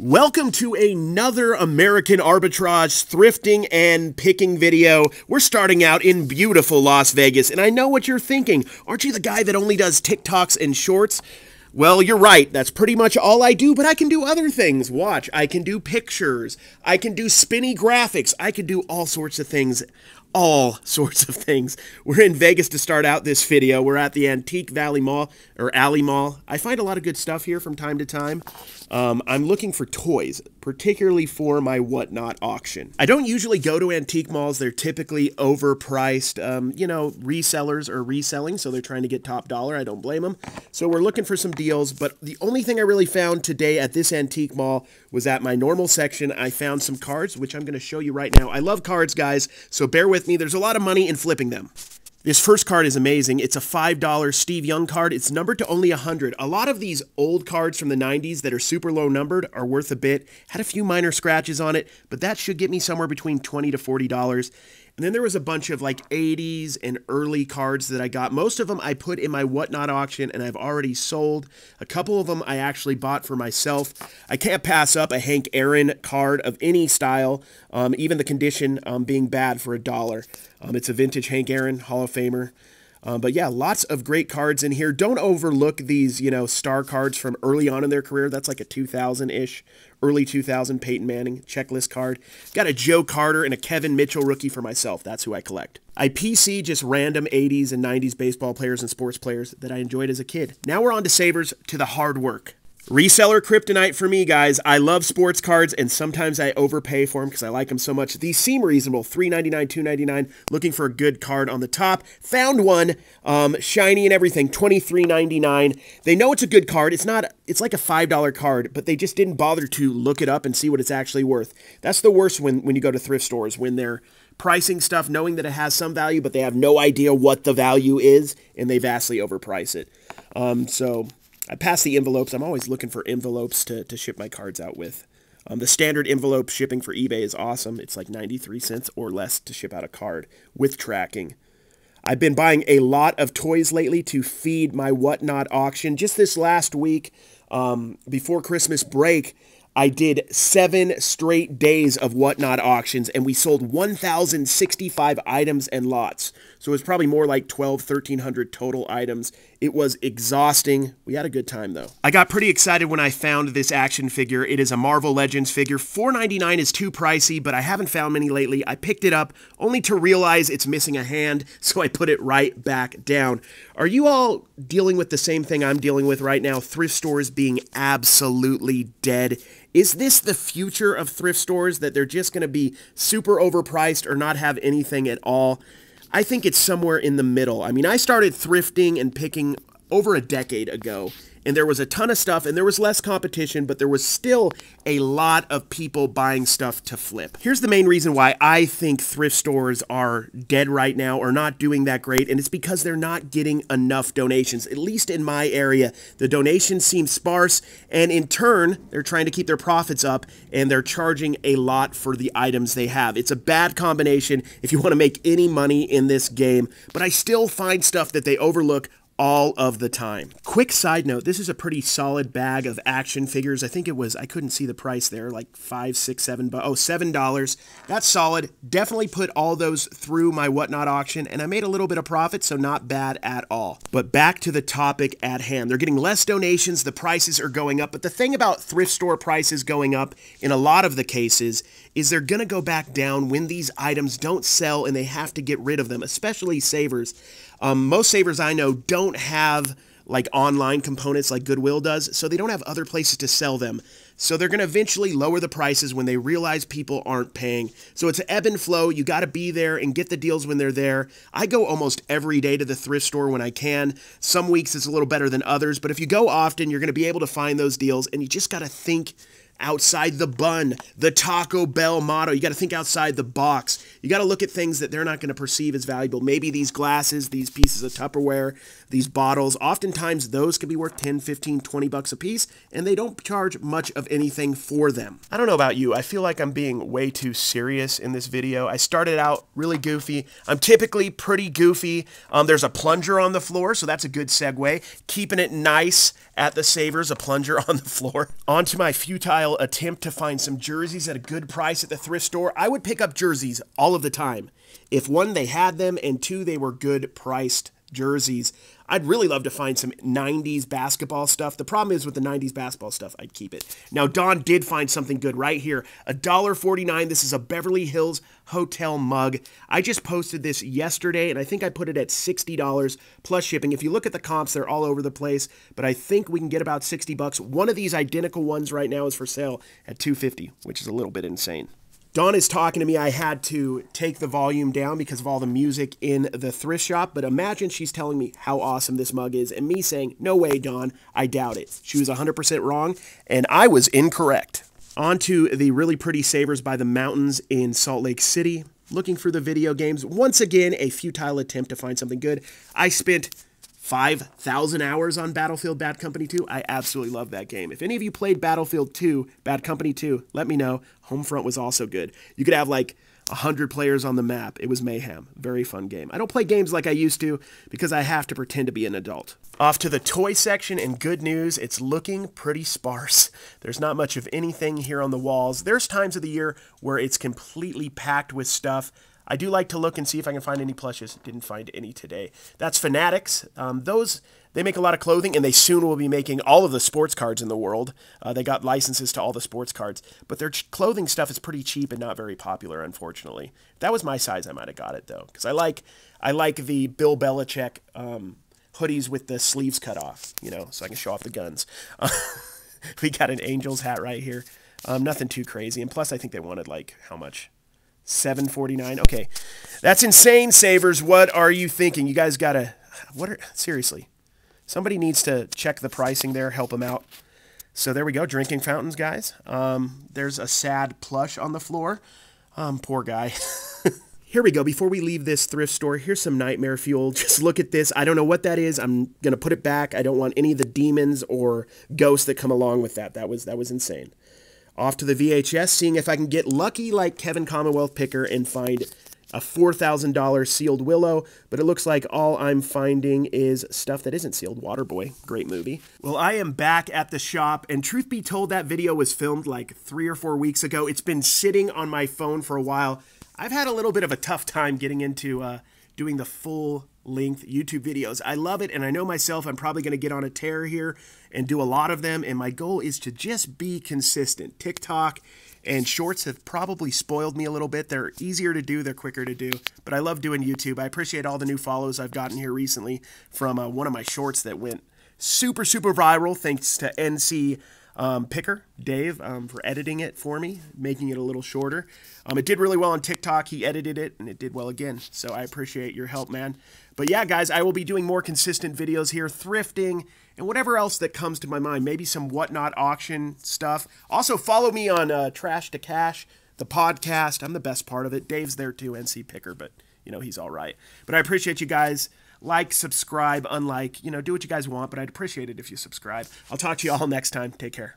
Welcome to another American Arbitrage thrifting and picking video. We're starting out in beautiful Las Vegas, and I know what you're thinking. Aren't you the guy that only does TikToks and shorts? Well, you're right. That's pretty much all I do, but I can do other things. Watch, I can do pictures. I can do spinny graphics. I can do all sorts of things. All sorts of things. We're in Vegas to start out this video. We're at the Antique Valley Mall, or Alley Mall. I find a lot of good stuff here from time to time. I'm looking for toys, particularly for my whatnot auction. I don't usually go to antique malls. They're typically overpriced. You know, resellers are reselling, so they're trying to get top dollar. I don't blame them. So we're looking for some deals, but the only thing I really found today at this antique mall was at my normal section. I found some cards, which I'm going to show you right now. I love cards, guys, so bear with me. There's a lot of money in flipping them. This first card is amazing. It's a $5 Steve Young card. It's numbered to only 100. A lot of these old cards from the 90s that are super low numbered are worth a bit. Had a few minor scratches on it, but that should get me somewhere between $20 to $40. And then there was a bunch of like 80s and early cards that I got. Most of them I put in my whatnot auction and I've already sold. A couple of them I actually bought for myself. I can't pass up a Hank Aaron card of any style, even the condition being bad for $1. It's a vintage Hank Aaron Hall of Famer. But yeah, lots of great cards in here. Don't overlook these, you know, star cards from early on in their career. That's like a 2000-ish, early 2000 Peyton Manning checklist card. Got a Joe Carter and a Kevin Mitchell rookie for myself. That's who I collect. I PC just random 80s and 90s baseball players and sports players that I enjoyed as a kid. Now we're on to savers, to the hard work. Reseller kryptonite for me, guys. I love sports cards, and sometimes I overpay for them because I like them so much. These seem reasonable. $3.99, $2.99. Looking for a good card on the top. Found one, shiny and everything, $23.99. They know it's a good card. It's like a $5 card, but they just didn't bother to look it up and see what it's actually worth. That's the worst when you go to thrift stores, when they're pricing stuff, knowing that it has some value, but they have no idea what the value is, and they vastly overprice it. So I pass the envelopes. I'm always looking for envelopes to ship my cards out with. The standard envelope shipping for eBay is awesome. It's like 93 cents or less to ship out a card with tracking. I've been buying a lot of toys lately to feed my whatnot auction. Just this last week, before Christmas break, I did 7 straight days of whatnot auctions, and we sold 1,065 items and lots. So it was probably more like 1,300 total items. It was exhausting. We had a good time, though. I got pretty excited when I found this action figure. It is a Marvel Legends figure. $4.99 is too pricey, but I haven't found many lately. I picked it up only to realize it's missing a hand, so I put it right back down. Are you all dealing with the same thing I'm dealing with right now? Thrift stores being absolutely dead. Is this the future of thrift stores, that they're just going to be super overpriced or not have anything at all? I think it's somewhere in the middle. I mean, I started thrifting and picking over a decade ago, and there was a ton of stuff, and there was less competition, but there was still a lot of people buying stuff to flip. Here's the main reason why I think thrift stores are dead right now, or not doing that great, and it's because they're not getting enough donations. At least in my area, the donations seem sparse, and in turn, they're trying to keep their profits up, and they're charging a lot for the items they have. It's a bad combination if you want to make any money in this game, but I still find stuff that they overlook all of the time. Quick side note, this is a pretty solid bag of action figures. I think it was, I couldn't see the price there, like $5, $6, $7, oh, $7. That's solid. Definitely put all those through my whatnot auction, and I made a little bit of profit, so not bad at all. But back to the topic at hand. They're getting less donations, the prices are going up, but the thing about thrift store prices going up in a lot of the cases is they're gonna go back down when these items don't sell and they have to get rid of them, especially savers. Most savers I know don't have like online components like Goodwill does, so they don't have other places to sell them. So they're going to eventually lower the prices when they realize people aren't paying. So it's an ebb and flow. You got to be there and get the deals when they're there. I go almost every day to the thrift store when I can. Some weeks it's a little better than others, but if you go often, you're going to be able to find those deals, and you just got to think outside the bun, the Taco Bell motto. You got to think outside the box. You got to look at things that they're not going to perceive as valuable. Maybe these glasses, these pieces of Tupperware, these bottles, oftentimes those could be worth 10, 15, 20 bucks a piece, and they don't charge much of anything for them. I don't know about you. I feel like I'm being way too serious in this video. I started out really goofy. I'm typically pretty goofy. There's a plunger on the floor, so that's a good segue. Keeping it nice at the savers, a plunger on the floor. On to my futile futile attempt to find some jerseys at a good price at the thrift store. I would pick up jerseys all of the time. If one, they had them, and two, they were good priced jerseys. I'd really love to find some 90s basketball stuff. The problem is with the 90s basketball stuff, I'd keep it. Now, Dawn did find something good right here. $1.49. This is a Beverly Hills hotel mug. I just posted this yesterday, and I think I put it at $60 plus shipping. If you look at the comps, they're all over the place, but I think we can get about 60 bucks. One of these identical ones right now is for sale at $2.50, which is a little bit insane. Dawn is talking to me. I had to take the volume down because of all the music in the thrift shop, but imagine she's telling me how awesome this mug is and me saying, no way, Dawn, I doubt it. She was 100% wrong, and I was incorrect. On to the really pretty Savers by the Mountains in Salt Lake City. Looking for the video games. Once again, a futile attempt to find something good. I spent 5,000 hours on Battlefield Bad Company 2. I absolutely love that game. If any of you played Battlefield 2, Bad Company 2, let me know. Homefront was also good. You could have like 100 players on the map. It was mayhem. Very fun game. I don't play games like I used to because I have to pretend to be an adult. Off to the toy section, and good news, it's looking pretty sparse. There's not much of anything here on the walls. There's times of the year where it's completely packed with stuff. I do like to look and see if I can find any plushes. Didn't find any today. That's Fanatics. They make a lot of clothing, and they soon will be making all of the sports cards in the world. They got licenses to all the sports cards, but their clothing stuff is pretty cheap and not very popular, unfortunately. If that was my size, I might have got it though, because I like the Bill Belichick hoodies with the sleeves cut off, you know, so I can show off the guns. We got an Angels hat right here. Nothing too crazy, and plus I think they wanted like how much? $7.49. Okay, that's insane, Savers. What are you thinking? You guys gotta. Seriously? Somebody needs to check the pricing there, help them out. So there we go, drinking fountains, guys. There's a sad plush on the floor. Poor guy. Here we go. Before we leave this thrift store, here's some nightmare fuel. Just look at this. I don't know what that is. I'm gonna put it back. I don't want any of the demons or ghosts that come along with that. That was insane. Off to the VHS, seeing if I can get lucky like Kevin Commonwealth Picker and find a $4,000 sealed Willow, but it looks like all I'm finding is stuff that isn't sealed. Waterboy, great movie. Well, I am back at the shop, and truth be told, that video was filmed like 3 or 4 weeks ago. It's been sitting on my phone for a while. I've had a little bit of a tough time getting into doing the full-length YouTube videos. I love it, and I know myself, I'm probably going to get on a tear here and do a lot of them, and my goal is to just be consistent. TikTok and Shorts have probably spoiled me a little bit. They're easier to do, they're quicker to do, but I love doing YouTube. I appreciate all the new follows I've gotten here recently from one of my shorts that went super, super viral, thanks to NC Picker, Dave, for editing it for me, making it a little shorter. It did really well on TikTok. He edited it, and it did well again. So I appreciate your help, man. But yeah, guys, I will be doing more consistent videos here, thrifting, and whatever else that comes to my mind. Maybe some Whatnot auction stuff. Also, follow me on Trash to Cash, the podcast. I'm the best part of it. Dave's there too, NC Picker, but, you know, he's all right. But I appreciate you guys. Like, subscribe, unlike, you know, do what you guys want, but I'd appreciate it if you subscribe. I'll talk to you all next time. Take care.